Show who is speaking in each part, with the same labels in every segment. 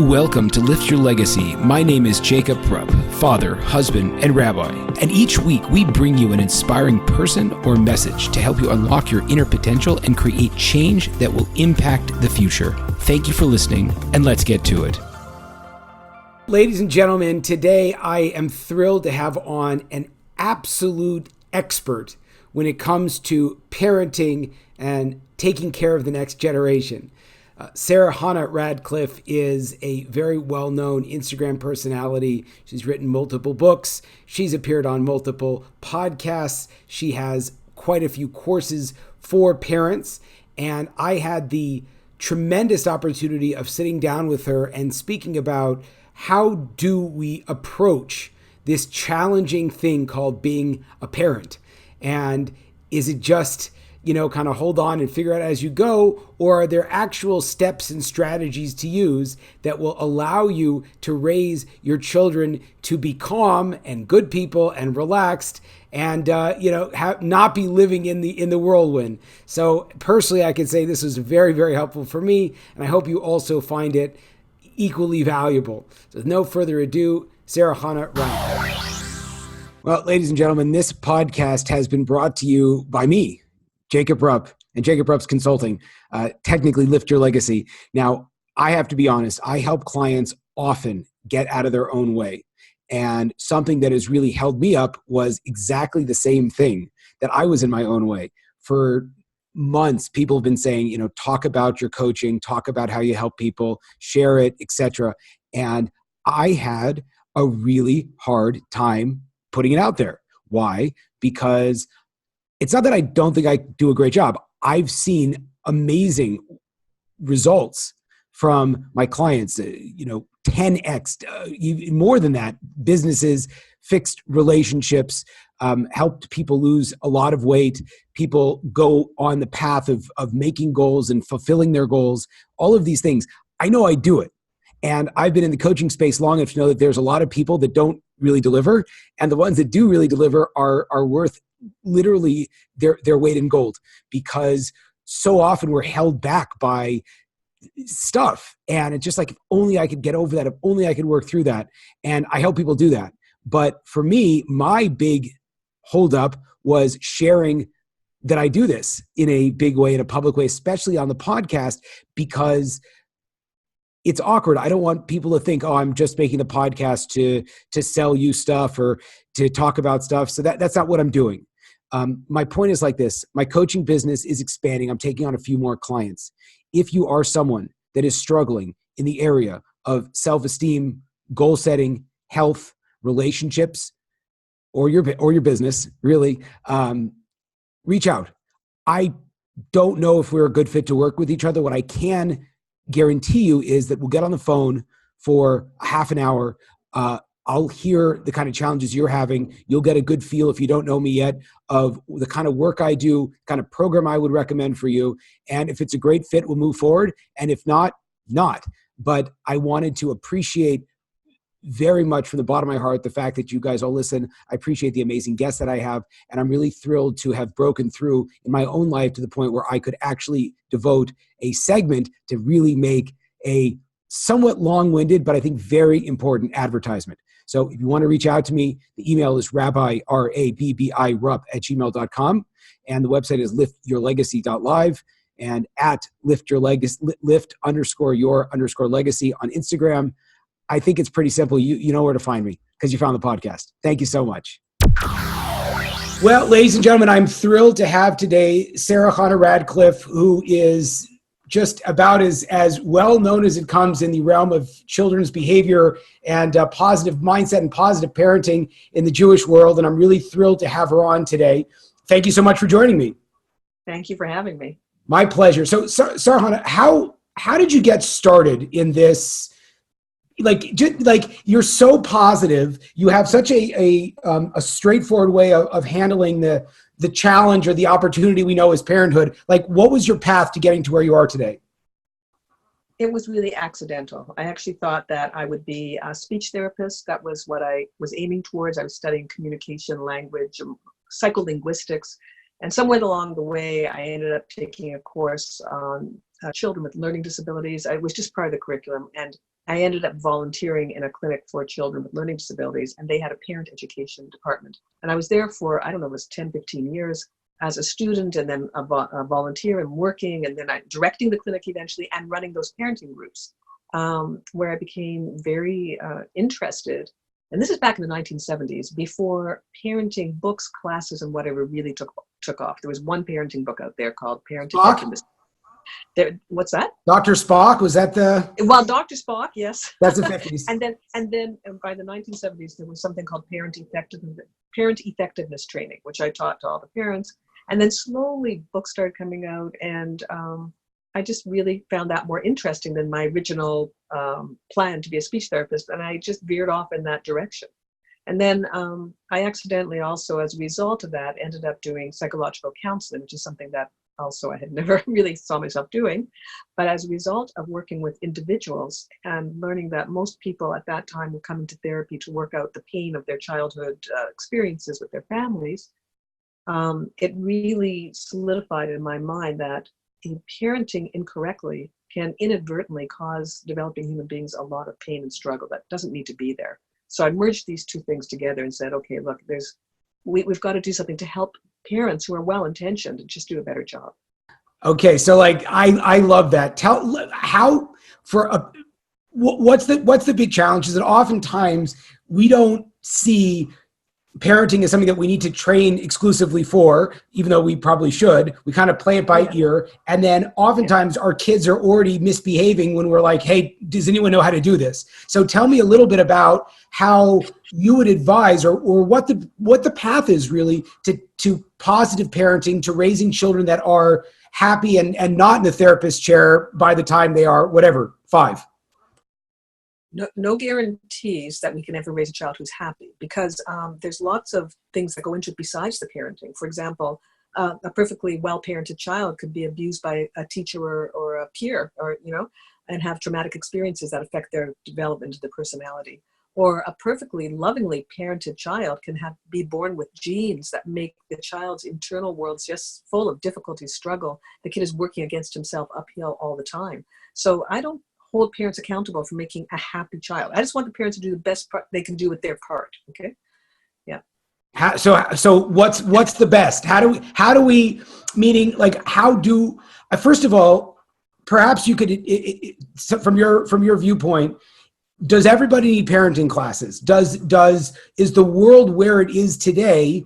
Speaker 1: Welcome to Lift Your Legacy. My name is Jacob Rupp, father, husband, and rabbi. And each week we bring you an inspiring person or message to help you unlock your inner potential and create change that will impact the future. Thank you for listening, and let's get to it.
Speaker 2: Ladies and gentlemen, today I am thrilled to have on an absolute expert when it comes to parenting and taking care of the next generation. Chana Radcliff is a very well-known Instagram personality. She's written multiple books. She's appeared on multiple podcasts. She has quite a few courses for parents. And I had the tremendous opportunity of sitting down with her and speaking about how do we approach this challenging thing called being a parent? And is it just kind of hold on and figure out as you go, or are there actual steps and strategies to use that will allow you to raise your children to be calm and good people and relaxed and not be living in the whirlwind? So personally, I can say this was very, very helpful for me, and I hope you also find it equally valuable. So with no further ado, Chana Radcliff. Well, ladies and gentlemen, this podcast has been brought to you by me, Jacob Rupp, and Jacob Rupp's Consulting, technically Lift Your Legacy. Now, I have to be honest, I help clients often get out of their own way. And something that has really held me up was exactly the same thing, that I was in my own way. For months, people have been saying, talk about your coaching, talk about how you help people, share it, etc. And I had a really hard time putting it out there. Why? Because it's not that I don't think I do a great job. I've seen amazing results from my clients, 10x, even more than that. Businesses, fixed relationships, helped people lose a lot of weight. People go on the path of making goals and fulfilling their goals. All of these things, I know I do it. And I've been in the coaching space long enough to know that there's a lot of people that don't really deliver. And the ones that do really deliver are worth literally their weight in gold, because so often we're held back by stuff. And it's just like, if only I could get over that, if only I could work through that. And I help people do that. But for me, my big holdup was sharing that I do this in a big way, in a public way, especially on the podcast, because it's awkward. I don't want people to think, oh, I'm just making the podcast to sell you stuff or to talk about stuff. So that's not what I'm doing. My point is like this. My coaching business is expanding. I'm taking on a few more clients. If you are someone that is struggling in the area of self-esteem, goal setting, health, relationships, or your business, really, reach out. I don't know if we're a good fit to work with each other. What I can guarantee you is that we'll get on the phone for a half an hour. I'll hear the kind of challenges you're having. You'll get a good feel, if you don't know me yet, of the kind of work I do, kind of program I would recommend for you. And if it's a great fit, we'll move forward. And if not, not. But I wanted to appreciate very much from the bottom of my heart the fact that you guys all listen. I appreciate the amazing guests that I have. And I'm really thrilled to have broken through in my own life to the point where I could actually devote a segment to really make a somewhat long-winded, but I think very important advertisement. So if you want to reach out to me, the email is rabbi, R-A-B-B-I, Rupp @gmail.com. And the website is liftyourlegacy.live, and at lift_your_legacy on Instagram. I think it's pretty simple. You know where to find me because you found the podcast. Thank you so much. Well, ladies and gentlemen, I'm thrilled to have today Chana Radcliff, who is just about as well known as it comes in the realm of children's behavior and positive mindset and positive parenting in the Jewish world. And I'm really thrilled to have her on today. Thank you so much for joining me.
Speaker 3: Thank you for having me.
Speaker 2: My pleasure. So, Chana, how did you get started in this? Like you're so positive. You have such a straightforward way of handling the challenge or the opportunity we know as parenthood. Like, what was your path to getting to where you are today?
Speaker 3: It was really accidental. I actually thought that I would be a speech therapist. That was what I was aiming towards. I was studying communication, language, psycholinguistics. And somewhere along the way, I ended up taking a course on children with learning disabilities. It was just part of the curriculum. And I ended up volunteering in a clinic for children with learning disabilities, and they had a parent education department. And I was there for, I don't know, it was 10, 15 years as a student, and then a volunteer and working, and then directing the clinic eventually and running those parenting groups, where I became very interested. And this is back in the 1970s, before parenting books, classes, and whatever really took off. There was one parenting book out there called Parenting Effectiveness. What's that?
Speaker 2: Dr. Spock, was that the?
Speaker 3: Well, Dr. Spock, yes.
Speaker 2: That's the 50s.
Speaker 3: and then by the 1970s, there was something called parent effectiveness training, which I taught to all the parents. And then slowly books started coming out, and I just really found that more interesting than my original plan to be a speech therapist. And I just veered off in that direction. And then I accidentally also, as a result of that, ended up doing psychological counseling, which is something that also I had never really saw myself doing. But as a result of working with individuals and learning that most people at that time would come into therapy to work out the pain of their childhood experiences with their families, it really solidified in my mind that parenting incorrectly can inadvertently cause developing human beings a lot of pain and struggle that doesn't need to be there. So I merged these two things together and said, okay, look, we've got to do something to help parents who are well-intentioned and just do a better job.
Speaker 2: Okay, so like I love that. What's the big challenge is that oftentimes we don't see parenting is something that we need to train exclusively for, even though we probably should. We kind of play it by ear. And then oftentimes our kids are already misbehaving when we're like, hey, does anyone know how to do this? So tell me a little bit about how you would advise or what the path is really to positive parenting, to raising children that are happy and not in the therapist chair by the time they are, whatever, 5.
Speaker 3: No guarantees that we can ever raise a child who's happy, because there's lots of things that go into it besides the parenting. For example, a perfectly well-parented child could be abused by a teacher or a peer, or and have traumatic experiences that affect their development of their personality. Or a perfectly lovingly parented child can be born with genes that make the child's internal worlds just full of difficulty, struggle. The kid is working against himself uphill all the time. So I don't hold parents accountable for making a happy child. I just want the parents to do the best part they can do with their part. Okay. Yeah.
Speaker 2: So what's the best? How do we meaning like first of all, perhaps you could from your viewpoint, does everybody need parenting classes? Is the world where it is today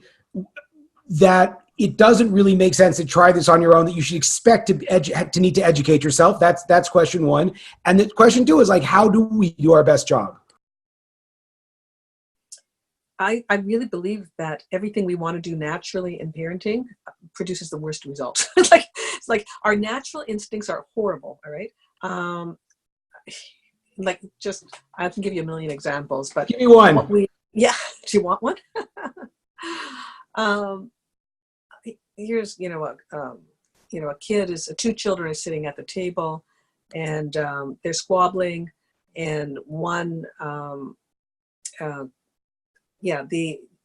Speaker 2: that it doesn't really make sense to try this on your own, that you should expect to need to educate yourself? That's question one. And the question 2 is like, how do we do our best job?
Speaker 3: I really believe that everything we want to do naturally in parenting produces the worst results. It's like our natural instincts are horrible. All right. I can give you a million examples, but
Speaker 2: give me one.
Speaker 3: Do you want one? Here's, two children are sitting at the table, and they're squabbling, and one, the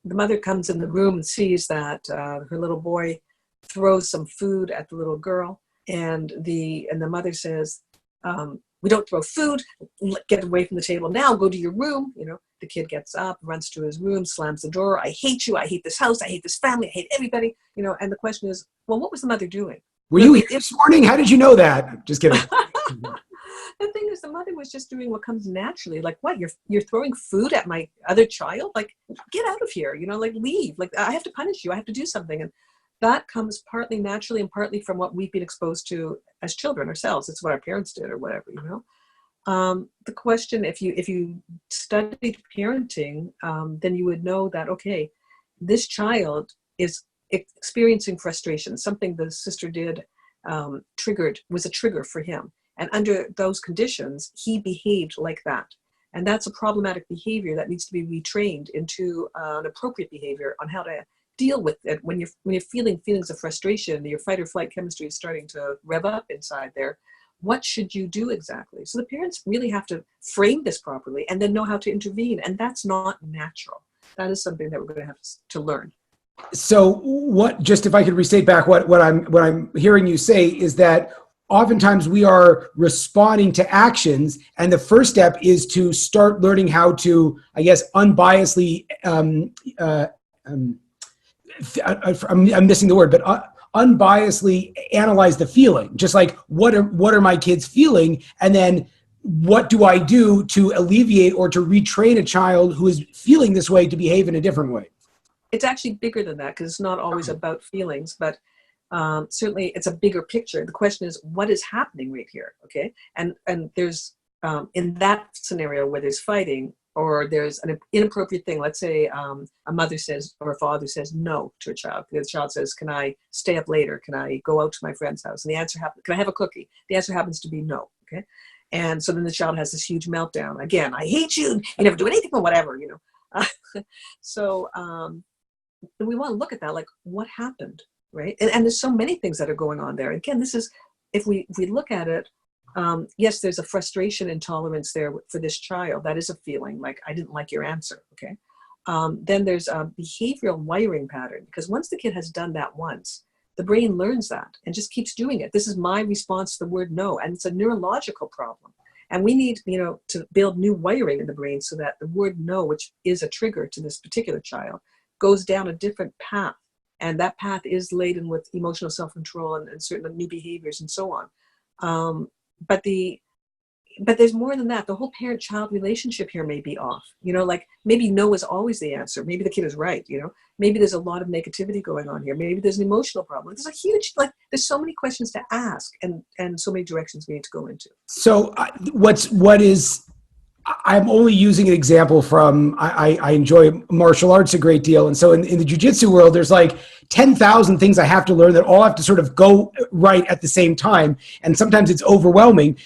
Speaker 3: mother comes in the room and sees that her little boy throws some food at the little girl, and the mother says, we don't throw food, get away from the table now, go to your room. The kid gets up, runs to his room, slams the door. I hate you. I hate this house. I hate this family. I hate everybody. And the question is, well, what was the mother doing?
Speaker 2: Were you here this morning? How did you know that? Just kidding.
Speaker 3: The thing is, the mother was just doing what comes naturally. Like, what? You're throwing food at my other child? Like, get out of here. Leave. Like, I have to punish you. I have to do something. And that comes partly naturally and partly from what we've been exposed to as children ourselves. It's what our parents did or whatever, The question, if you studied parenting, then you would know that, okay, this child is experiencing frustration. Something the sister did was a trigger for him. And under those conditions, he behaved like that. And that's a problematic behavior that needs to be retrained into an appropriate behavior on how to deal with it. When you're feeling feelings of frustration, your fight or flight chemistry is starting to rev up inside there. What should you do exactly? So the parents really have to frame this properly and then know how to intervene. And that's not natural. That is something that we're going to have to learn.
Speaker 2: So just if I could restate back what I'm hearing you say is that oftentimes we are responding to actions, and the first step is to start learning how to, I guess, unbiasedly, I'm missing the word, but unbiasedly analyze the feeling. Just like, what are my kids feeling? And then what do I do to alleviate or to retrain a child who is feeling this way to behave in a different way?
Speaker 3: It's actually bigger than that, because it's not always about feelings, but certainly it's a bigger picture. The question is, what is happening right here? Okay. And there's, in that scenario where there's fighting or there's an inappropriate thing, let's say a mother says or a father says no to a child. The child says, can I stay up later? Can I go out to my friend's house? And the answer happens, can I have a cookie? The answer happens to be no. Okay. And so then the child has this huge meltdown. Again, I hate you. You never do anything or whatever, you know. So we want to look at that, like, what happened, right? And there's so many things that are going on there. Again, this is, if we look at it, yes, there's a frustration, intolerance there for this child. That is a feeling, like, I didn't like your answer, okay? Then there's a behavioral wiring pattern, because once the kid has done that once, the brain learns that and just keeps doing it. This is my response to the word no, and it's a neurological problem. And we need, to build new wiring in the brain so that the word no, which is a trigger to this particular child, goes down a different path. And that path is laden with emotional self-control and certain new behaviors and so on. But there's more than that. The whole parent-child relationship here may be off. Like, maybe no is always the answer. Maybe the kid is right, Maybe there's a lot of negativity going on here. Maybe there's an emotional problem. There's a huge, there's so many questions to ask and so many directions we need to go into.
Speaker 2: So I'm only using an example from, I enjoy martial arts a great deal. And so in the jiu-jitsu world, there's like 10,000 things I have to learn that all have to sort of go right at the same time. And sometimes it's overwhelming.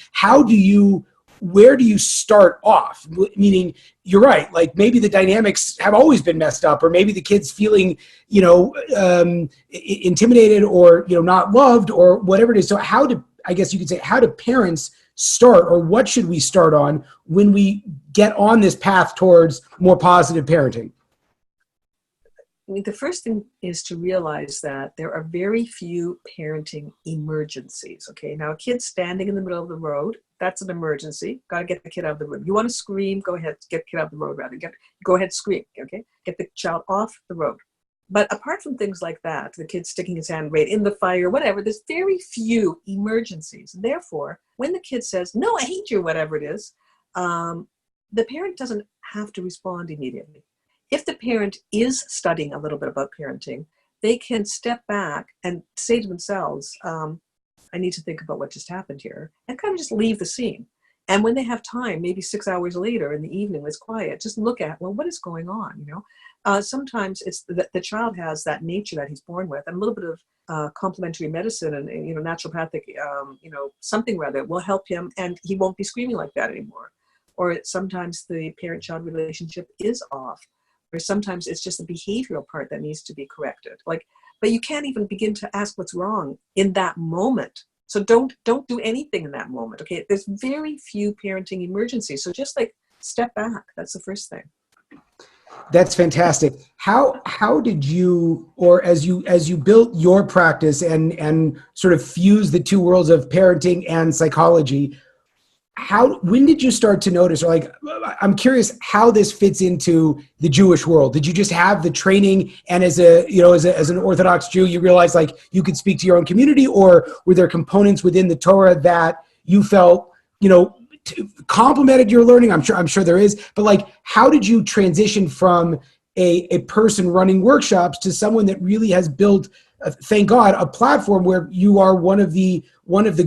Speaker 2: Where do you start off? Meaning, you're right. Like, maybe the dynamics have always been messed up, or maybe the kid's feeling, intimidated or, not loved or whatever it is. So how do parents start, or what should we start on when we get on this path towards more positive parenting?
Speaker 3: I mean, the first thing is to realize that there are very few parenting emergencies. Okay, now a kid standing in the middle of the road, that's an emergency. Got to get the kid out of the room. You want to scream? Go ahead, get the kid out of the road. Go ahead, scream. Okay, get the child off the road. But apart from things like that, the kid sticking his hand right in the fire, whatever, there's very few emergencies. Therefore, when the kid says, no, I hate you, whatever it is, the parent doesn't have to respond immediately. If the parent is studying a little bit about parenting, they can step back and say to themselves, I need to think about what just happened here, and kind of just leave the scene. And when they have time, maybe 6 hours later in the evening, when it's quiet, just look at, well, what is going on, Sometimes it's the child has that nature that he's born with, and a little bit of complementary medicine and naturopathic, something rather will help him, and he won't be screaming like that anymore. Or sometimes the parent-child relationship is off, or sometimes it's just the behavioral part that needs to be corrected. But you can't even begin to ask what's wrong in that moment. So don't do anything in that moment. Okay, there's very few parenting emergencies. So just step back. That's the first thing.
Speaker 2: That's fantastic. How did you, or as you built your practice and sort of fused the two worlds of parenting and psychology, when did you start to notice, or I'm curious how this fits into the Jewish world? Did you just have the training, and as an Orthodox Jew, you realized you could speak to your own community, or were there components within the Torah that you felt, complemented your learning? I'm sure there is, but how did you transition from a person running workshops to someone that really has built, thank God, a platform where you are one of the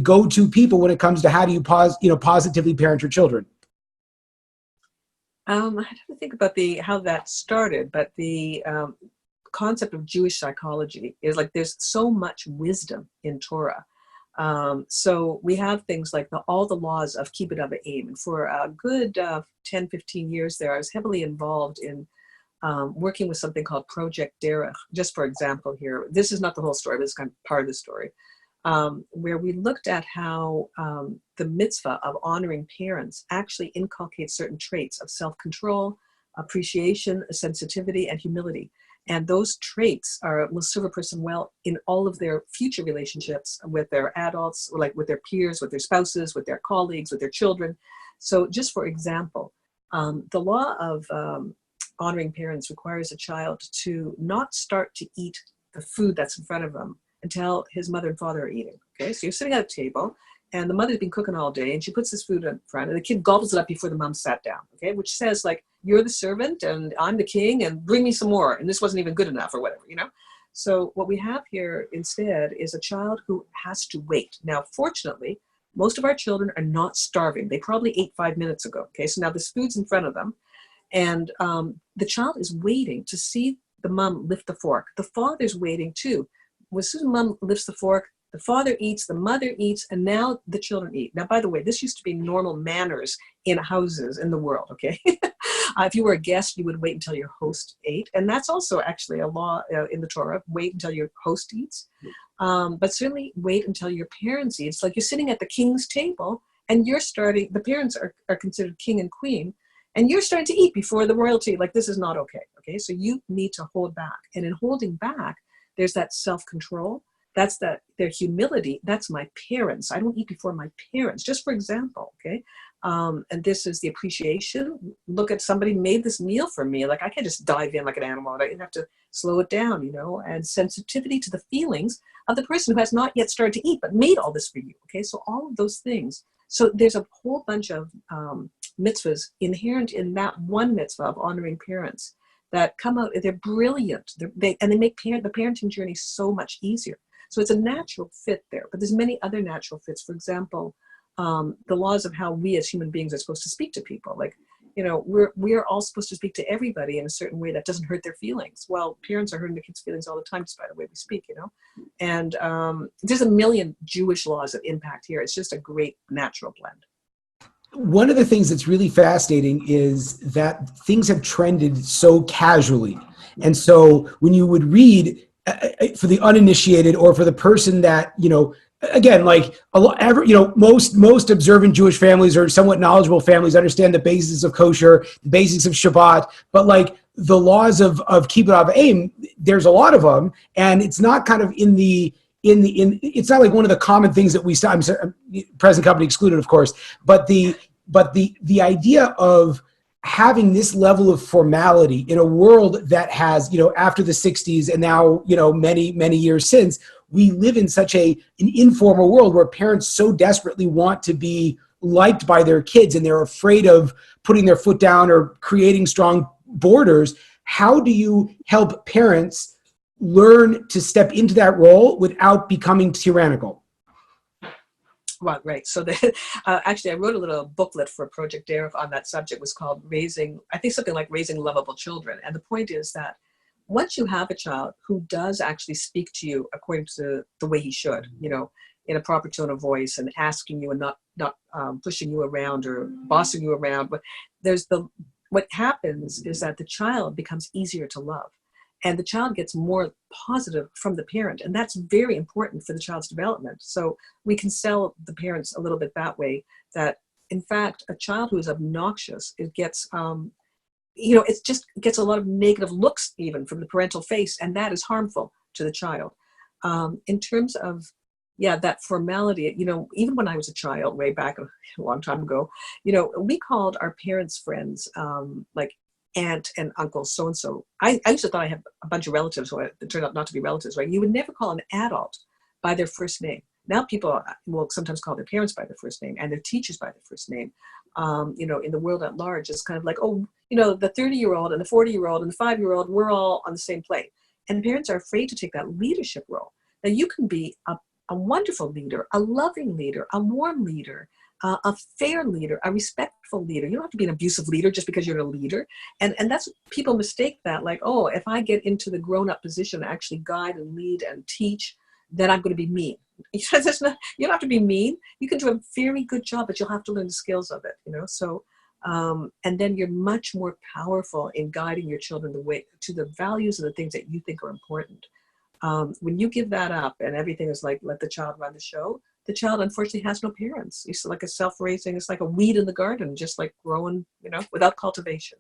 Speaker 2: go-to people when it comes to how do you positively parent your children?
Speaker 3: I have to think about how that started, but the concept of Jewish psychology is there's so much wisdom in Torah. So we have things like all the laws of kibbud av v'em. And for a good 10, 15 years there, I was heavily involved in working with something called Project Derech. Just for example here, this is not the whole story, but it's kind of part of the story, where we looked at how the mitzvah of honoring parents actually inculcates certain traits of self-control, appreciation, sensitivity, and humility. And those traits will serve a person well in all of their future relationships with their adults, or like with their peers, with their spouses, with their colleagues, with their children. So just for example, the law of honoring parents requires a child to not start to eat the food that's in front of them until his mother and father are eating. Okay, so you're sitting at a table and the mother's been cooking all day and she puts this food in front and the kid gobbles it up before the mom sat down. Okay, which says like, you're the servant and I'm the king and bring me some more. And this wasn't even good enough or whatever, you know? So what we have here instead is a child who has to wait. Now, fortunately, most of our children are not starving. They probably ate 5 minutes ago. Okay, so now this food's in front of them. And the child is waiting to see the mom lift the fork. The father's waiting too. As soon as mom lifts the fork, the father eats, the mother eats, and now the children eat. Now, by the way, this used to be normal manners in houses in the world, okay? If you were a guest, you would wait until your host ate. And that's also actually a law in the Torah, wait until your host eats. But certainly wait until your parents eat. It's like you're sitting at the king's table and you're starting, the parents are considered king and queen, and you're starting to eat before the royalty. Like, this is not okay, okay? So you need to hold back. And in holding back, there's that self-control. That's their humility. That's my parents. I don't eat before my parents, just for example, okay? And this is the appreciation. Look at somebody made this meal for me. Like, I can't just dive in like an animal. I have to slow it down, you know, and sensitivity to the feelings of the person who has not yet started to eat, but made all this for you, okay? So all of those things. So there's a whole bunch of mitzvahs inherent in that one mitzvah of honoring parents that come out. They're brilliant. They make the parenting journey so much easier. So it's a natural fit there, but there's many other natural fits. For example, the laws of how we as human beings are supposed to speak to people. Like, you know, we're all supposed to speak to everybody in a certain way that doesn't hurt their feelings. Well, parents are hurting their kids' feelings all the time just by the way we speak, you know. And there's a million Jewish laws that impact here. It's just a great natural blend.
Speaker 2: One of the things that's really fascinating is that things have trended so casually. And so when you would read, for the uninitiated or for the person that, you know, again, like most observant Jewish families or somewhat knowledgeable families understand the basics of kosher, the basics of Shabbat, but like the laws of kibbud av v'em, there's a lot of them, and it's not kind of it's not like one of the common things that we saw. Present company excluded, of course, but the idea of having this level of formality in a world that has, you know, after the 60s and now, you know, many, many years since, we live in such an informal world where parents so desperately want to be liked by their kids and they're afraid of putting their foot down or creating strong borders. How do you help parents learn to step into that role without becoming tyrannical?
Speaker 3: Well, right. So actually, I wrote a little booklet for Project Derek on that subject. It was called Raising Lovable Children. And the point is that once you have a child who does actually speak to you according to the way he should, you know, in a proper tone of voice and asking you and not pushing you around or bossing you around, but what happens is that the child becomes easier to love. And the child gets more positive from the parent. And that's very important for the child's development. So we can sell the parents a little bit that way, that in fact, a child who is obnoxious, it gets, it just gets a lot of negative looks even from the parental face. And that is harmful to the child. In terms of, that formality, you know, even when I was a child, way back a long time ago, you know, we called our parents' friends, like aunt and uncle so-and-so. I used to thought I had a bunch of relatives who it turned out not to be relatives, right? You would never call an adult by their first name. Now people will sometimes call their parents by their first name and their teachers by their first name. You know, in the world at large, it's kind of like, oh, you know, the 30-year-old and the 40-year-old and the 5-year-old, we're all on the same plane. And parents are afraid to take that leadership role. Now you can be a wonderful leader, a loving leader, a warm leader, a fair leader, a respectful leader. You don't have to be an abusive leader just because you're a leader. And that's, people mistake that, like, oh, if I get into the grown-up position to actually guide and lead and teach, then I'm going to be mean. You don't have to be mean. You can do a very good job, but you'll have to learn the skills of it, you know? So, and then you're much more powerful in guiding your children the way to the values and the things that you think are important. When you give that up and everything is like, let the child run the show, the child unfortunately has no parents. It's like a self-raising, it's like a weed in the garden, just like growing, you know, without cultivation.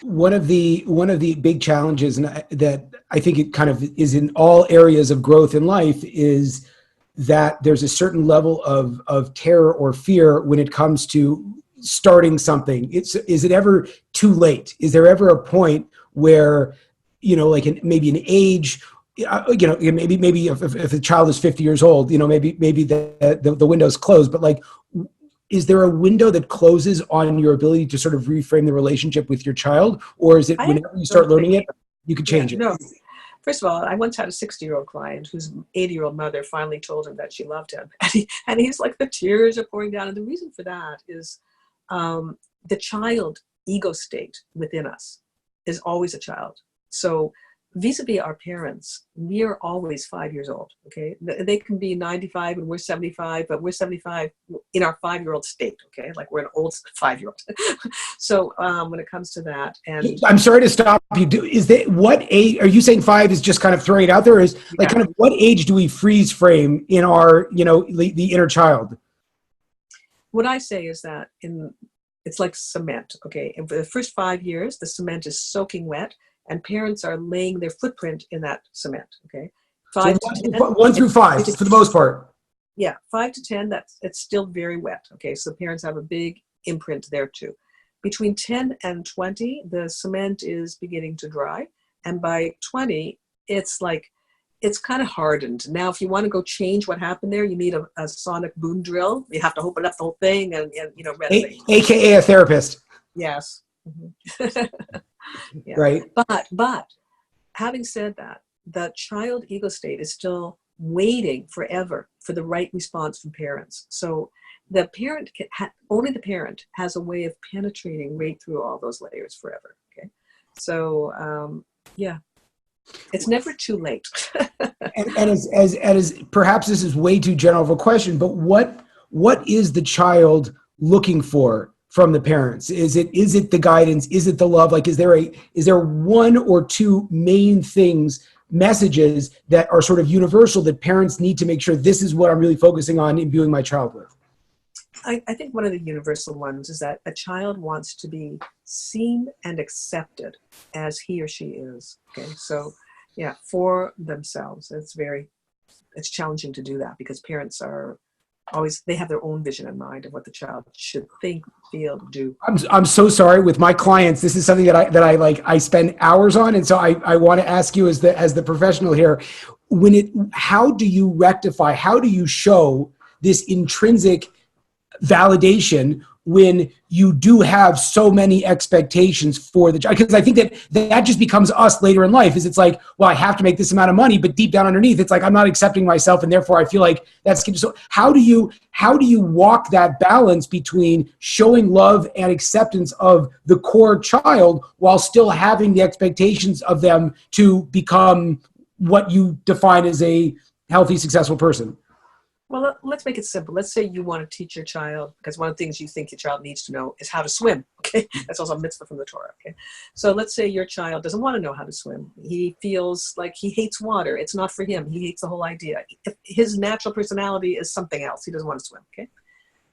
Speaker 2: One of the big challenges, and that I think it kind of is in all areas of growth in life, is that there's a certain level of terror or fear when it comes to starting something. Is it ever too late? Is there ever a point where, like maybe an age, maybe if a child is 50 years old, maybe the window's closed, but like, is there a window that closes on your ability to sort of reframe the relationship with your child? Or is it
Speaker 3: I
Speaker 2: whenever you start
Speaker 3: don't
Speaker 2: learning
Speaker 3: think,
Speaker 2: it, you could change it?
Speaker 3: no. First of all, I once had a 60-year-old client whose 80-year-old mother finally told him that she loved him. And he's like, the tears are pouring down. And the reason for that is the child ego state within us is always a child. So vis-a-vis our parents, we are always 5 years old, okay? They can be 95 and we're 75, but we're 75 in our 5-year-old state, okay? Like we're an old 5-year-old. So when it comes to that, and
Speaker 2: I'm sorry to stop you. What age, are you saying 5 is just kind of throwing it out there? Is like kind of what age do we freeze frame in our, the inner child?
Speaker 3: what I say is that it's like cement, okay? And for the first 5 years, the cement is soaking wet, and parents are laying their footprint in that cement, okay? 5 to 10.
Speaker 2: 1 through 5, for the most part.
Speaker 3: Yeah, 5 to 10, it's still very wet, okay? So parents have a big imprint there too. Between 10 and 20, the cement is beginning to dry. And by 20, it's kind of hardened. Now, if you want to go change what happened there, you need a sonic boom drill. You have to open up the whole thing and renovate.
Speaker 2: AKA a therapist.
Speaker 3: Yes. Mm-hmm. Yeah.
Speaker 2: Right.
Speaker 3: But having said that, the child ego state is still waiting forever for the right response from parents. So the parent only the parent has a way of penetrating right through all those layers forever. Okay. So yeah, it's never too late.
Speaker 2: and as perhaps this is way too general of a question, but what is the child looking for from the parents? Is it the guidance? Is it the love? Like, is there one or two main messages that are sort of universal that parents need to make sure this is what I'm really focusing on imbuing my child with?
Speaker 3: I think one of the universal ones is that a child wants to be seen and accepted as he or she is. Okay, so yeah, for themselves, it's challenging to do that because parents are they have their own vision in mind of what the child should think, feel, do.
Speaker 2: I'm so sorry with my clients. This is something that I spend hours on, and so I want to ask you as the professional here, how do you rectify? How do you show this intrinsic validation when you do have so many expectations for the child? Because I think that just becomes us later in life. It's like, well, I have to make this amount of money, but deep down underneath, it's like I'm not accepting myself, and therefore I feel like that's so. How do you walk that balance between showing love and acceptance of the core child while still having the expectations of them to become what you define as a healthy, successful person?
Speaker 3: Well, let's make it simple. Let's say you want to teach your child, because one of the things you think your child needs to know is how to swim. Okay, that's also a mitzvah from the Torah. Okay, so let's say your child doesn't want to know how to swim. He feels like he hates water. It's not for him. He hates the whole idea. His natural personality is something else. He doesn't want to swim. Okay,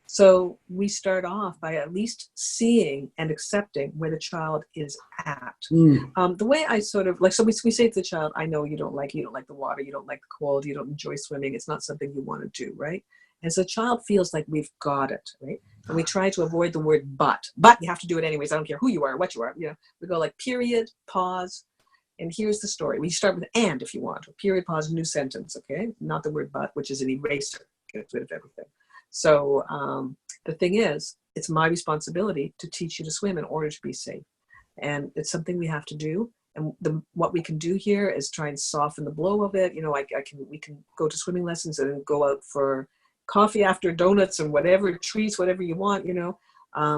Speaker 3: so we start off by at least seeing and accepting where the child is at. The way I sort of so we say to the child, I know you don't like the water, you don't like the cold, you don't enjoy swimming, it's not something you want to do, right? And so the child feels like we've got it, right? And we try to avoid the word but you have to do it anyways. I don't care who you are, what you are. We go like period, pause, and here's the story. We start with and if you want, or period, pause, new sentence, okay? Not the word but, which is an eraser. Get rid of everything. So the thing is, it's my responsibility to teach you to swim in order to be safe. And it's something we have to do. And what we can do here is try and soften the blow of it. We can go to swimming lessons and go out for coffee after, donuts and whatever, treats, whatever you want,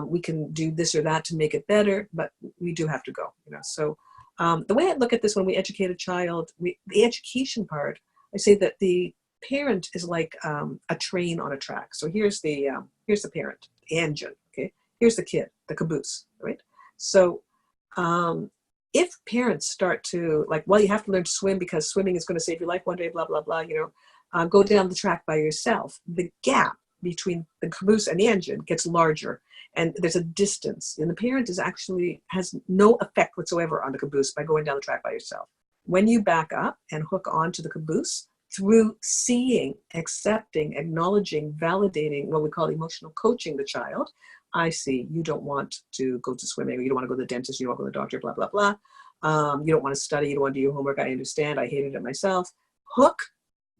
Speaker 3: we can do this or that to make it better, but we do have to go, So the way I look at this when we educate a child, the education part, I say that the parent is like a train on a track. So here's the parent, the engine, okay? Here's the kid, the caboose, right? So if parents start to well, you have to learn to swim because swimming is going to save your life one day, blah, blah, blah, go down the track by yourself, the gap between the caboose and the engine gets larger, and there's a distance, and the parent has no effect whatsoever on the caboose by going down the track by yourself. When you back up and hook onto the caboose, through seeing, accepting, acknowledging, validating, what we call emotional coaching the child, I see you don't want to go to swimming, or you don't want to go to the dentist, you don't want to go to the doctor, blah, blah, blah. You don't want to study, you don't want to do your homework, I understand, I hated it myself. Hook,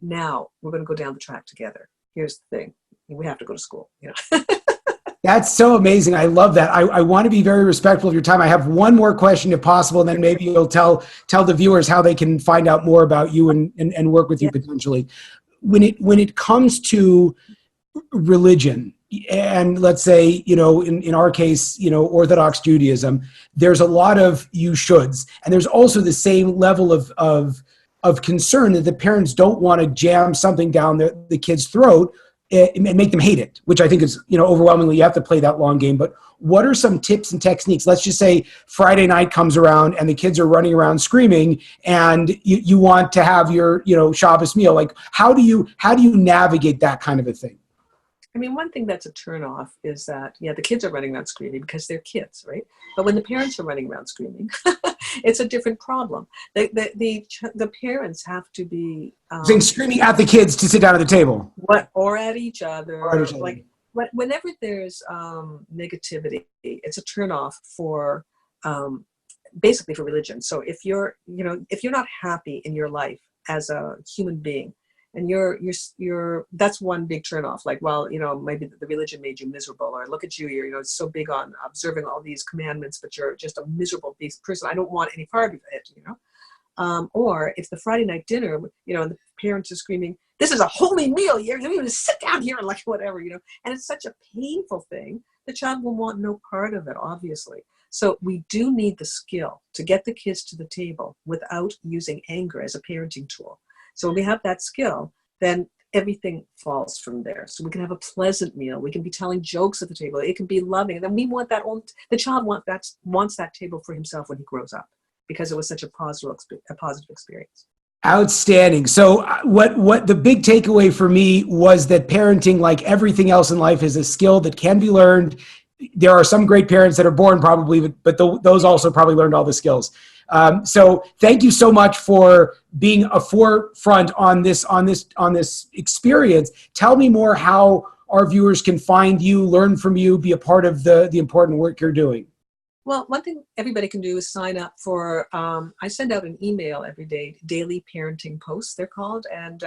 Speaker 3: now we're going to go down the track together. Here's the thing, we have to go to school, you know.
Speaker 2: That's so amazing. I love that. I want to be very respectful of your time. I have one more question if possible, and then maybe you'll tell the viewers how they can find out more about you and work with you potentially. When it comes to religion, and let's say, in our case, Orthodox Judaism, there's a lot of you shoulds. And there's also the same level of concern that the parents don't want to jam something down the kid's throat and make them hate it, which I think is, overwhelmingly, you have to play that long game. But what are some tips and techniques? Let's just say Friday night comes around and the kids are running around screaming, and you want to have your, Shabbos meal. Like, how do you navigate that kind of a thing?
Speaker 3: I mean, one thing that's a turnoff is that, the kids are running around screaming because they're kids, right? But when the parents are running around screaming, it's a different problem. The parents have to be
Speaker 2: saying screaming at the kids to sit down at the table,
Speaker 3: or at each other. Like, whenever there's negativity, it's a turnoff for basically for religion. So if you're not happy in your life as a human being, and you're that's one big turnoff. Like, well, maybe the religion made you miserable, or look at you, you're it's so big on observing all these commandments, but you're just a miserable person. I don't want any part of it, Or if the Friday night dinner, and the parents are screaming, "This is a holy meal! You're going to sit down here," like whatever, and it's such a painful thing. The child will want no part of it, obviously. So we do need the skill to get the kids to the table without using anger as a parenting tool. So when we have that skill, then everything falls from there. So we can have a pleasant meal. We can be telling jokes at the table. It can be loving. And then we want the child wants that table for himself when he grows up, because it was such a positive experience.
Speaker 2: Outstanding. So what the big takeaway for me was that parenting, like everything else in life, is a skill that can be learned. There are some great parents that are born probably, but those also probably learned all the skills. So thank you so much for being a forefront on this experience. Tell me more how our viewers can find you, learn from you, be a part of the important work you're doing.
Speaker 3: Well, one thing everybody can do is sign up for, I send out an email every day, daily parenting posts, they're called, and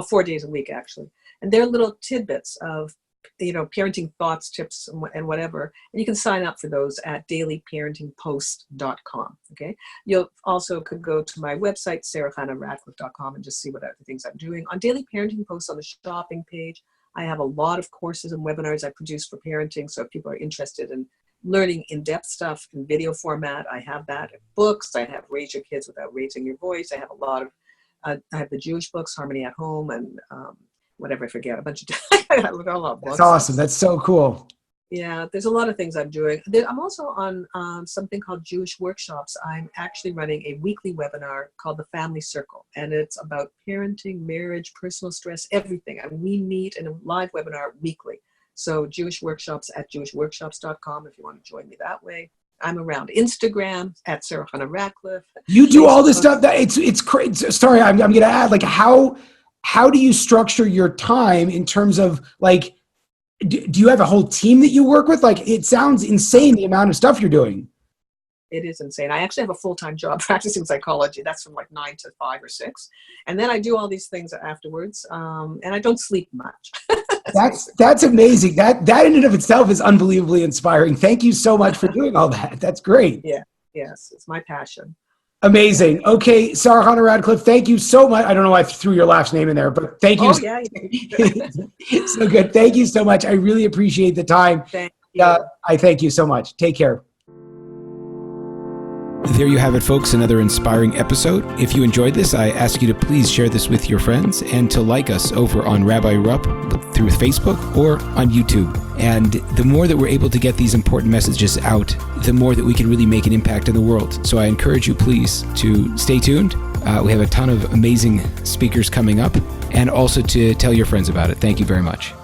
Speaker 3: 4 days a week, actually. And they're little tidbits of parenting thoughts, tips, and whatever. And you can sign up for those at dailyparentingpost.com. Okay. You'll also could go to my website, sarahhanaradcliff.com, and just see what other things I'm doing. On Daily Parenting Post on the shopping page, I have a lot of courses and webinars I produce for parenting. So if people are interested in learning in-depth stuff in video format, I have that. Books, I have Raise Your Kids Without Raising Your Voice. I have a lot of, I have the Jewish books, Harmony at Home, and whatever, I forget, a bunch of I look at a lot of books.
Speaker 2: That's awesome. That's so cool.
Speaker 3: Yeah, there's a lot of things I'm doing. I'm also on something called Jewish Workshops. I'm actually running a weekly webinar called The Family Circle, and it's about parenting, marriage, personal stress, everything. And we meet in a live webinar weekly. So Jewish Workshops at jewishworkshops.com if you want to join me that way. I'm around Instagram at Sarah Hannah Radcliff.
Speaker 2: You do all this stuff. That it's crazy. Sorry, I'm going to add, like, how do you structure your time in terms of, like, do you have a whole team that you work with? Like, it sounds insane, the amount of stuff you're doing.
Speaker 3: It is insane. I actually have a full-time job practicing psychology. That's from like 9 to 5 or 6. And then I do all these things afterwards. And I don't sleep much.
Speaker 2: That's amazing. That in and of itself is unbelievably inspiring. Thank you so much for doing all that. That's great.
Speaker 3: Yeah. Yes. It's my passion.
Speaker 2: Amazing. Okay, Sarah Hannah Radcliff, thank you so much. I don't know why I threw your last name in there, but thank you.
Speaker 3: Oh, yeah.
Speaker 2: So good. Thank you so much. I really appreciate the time.
Speaker 3: Thank you.
Speaker 2: I thank you so much. Take care.
Speaker 1: There you have it, folks, another inspiring episode. If you enjoyed this, I ask you to please share this with your friends and to like us over on Rabbi Rupp through Facebook or on YouTube. And the more that we're able to get these important messages out, the more that we can really make an impact in the world. So I encourage you, please, to stay tuned. We have a ton of amazing speakers coming up, and also to tell your friends about it. Thank you very much.